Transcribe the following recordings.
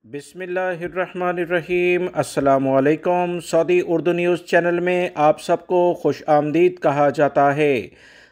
बिस्मिल्लाहिर्रहमानिर्रहीम। अस्सलामुअलैकुम। Saudi Urdu news channel में आप सबको खुश आमदीद कहा जाता है।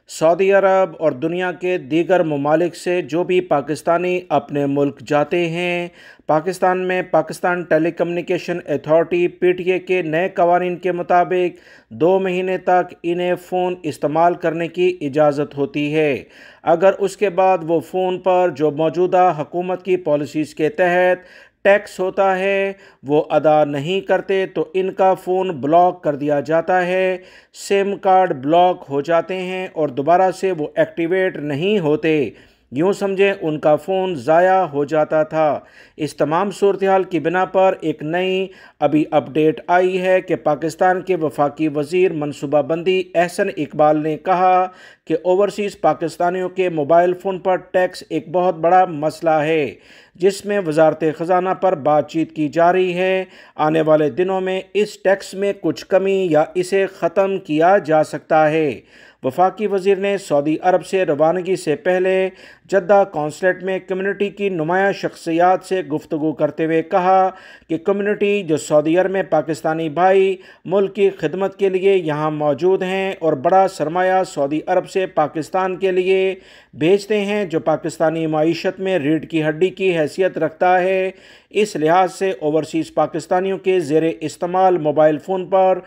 सऊदी अरब और दुनिया के दीगर ममालिक से जो भी पाकिस्तानी अपने मुल्क जाते हैं, पाकिस्तान में पाकिस्तान टेलीकम्युनिकेशन अथॉरिटी PTA के नए कवानीन के मुताबिक 2 महीने तक इन्हें फ़ोन इस्तेमाल करने की इजाज़त होती है। अगर उसके बाद वो फ़ोन पर जो मौजूदा हुकूमत की पॉलिसीज़ के तहत टैक्स होता है वो अदा नहीं करते तो इनका फ़ोन ब्लॉक कर दिया जाता है। सिम कार्ड ब्लॉक हो जाते हैं और दोबारा से वो एक्टिवेट नहीं होते। यूँ समझें उनका फ़ोन ज़ाया हो जाता था। इस तमाम सूरत-ए-हाल की बिना पर एक नई अभी अपडेट आई है कि पाकिस्तान के वफाकी वज़ीर मनसूबाबंदी एहसन इकबाल ने कहा कि ओवरसीज़ पाकिस्तानियों के मोबाइल फ़ोन पर टैक्स एक बहुत बड़ा मसला है, जिसमें वज़ारत ख़ज़ाना पर बातचीत की जा रही है। आने वाले दिनों में इस टैक्स में कुछ कमी या इसे ख़त्म किया जा सकता है। वफाकी वज़ीर ने सऊदी अरब से रवानगी से पहले जद्दा कौंसलेट में कम्युनिटी की नुमाया शख्सियात से गुफ्तगू करते हुए कहा कि कम्युनिटी जो सऊदी अरब में पाकिस्तानी भाई मुल्क की खिदमत के लिए यहाँ मौजूद हैं और बड़ा सरमाया सऊदी अरब से पाकिस्तान के लिए भेजते हैं, जो पाकिस्तानी मईशत में रीढ़ की हड्डी की हैसियत रखता है। इस लिहाज से ओवरसीज़ पाकिस्तानियों के ज़ेरे इस्तेमाल मोबाइल फ़ोन पर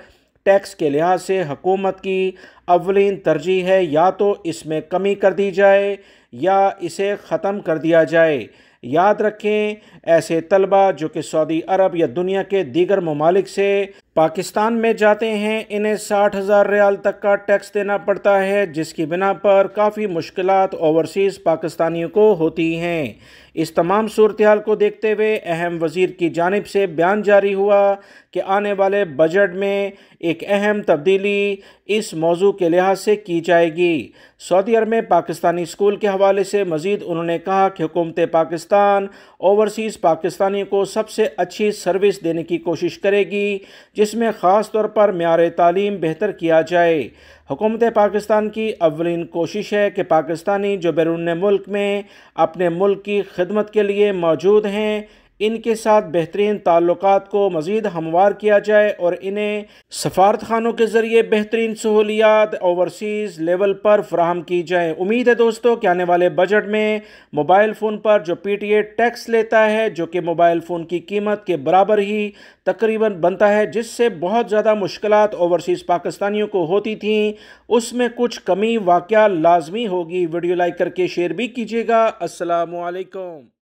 टैक्स के लिहाज से हुकूमत की अव्वलीन तरजीह है या तो इसमें कमी कर दी जाए या इसे ख़त्म कर दिया जाए। याद रखें, ऐसे तलबा जो कि सऊदी अरब या दुनिया के दीगर ममालिक से पाकिस्तान में जाते हैं, इन्हें 60,000 रियाल तक का टैक्स देना पड़ता है, जिसकी बिना पर काफ़ी मुश्किलात ओवरसीज़ पाकिस्तानियों को होती हैं। इस तमाम सूरत-ए-हाल को देखते हुए अहम वज़ीर की जानिब से बयान जारी हुआ कि आने वाले बजट में एक अहम तब्दीली इस मौजू के लिहाज से की जाएगी। सऊदी अरब में पाकिस्तानी स्कूल के हवाले से मज़ीद उन्होंने कहा कि हुकूमत पाकिस्तान ओवरसीज़ पाकिस्तानियों को सबसे अच्छी सर्विस देने की कोशिश करेगी, जिसमें ख़ास तौर पर म्यार तालीम बेहतर किया जाए। हुकूमत पाकिस्तान की अव्वलीन कोशिश है कि पाकिस्तानी जो बैरून मुल्क में अपने मुल्क की खिदमत के लिए मौजूद हैं, इनके साथ बेहतरीन ताल्लुकात को मज़ीद हमवार किया जाए और इन्हें सफारत खानों के ज़रिए बेहतरीन सहूलियात ओवरसीज़ लेवल पर फराहम की जाए। उम्मीद है दोस्तों कि आने वाले बजट में मोबाइल फ़ोन पर जो PTA टैक्स लेता है, जो कि मोबाइल फ़ोन की कीमत के बराबर ही तकरीबन बनता है, जिससे बहुत ज़्यादा मुश्किलात ओवरसीज़ पाकिस्तानियों को होती थीं, उसमें कुछ कमी वाक़या लाजमी होगी। वीडियो लाइक करके शेयर भी कीजिएगा। अस्सलामु अलैकुम।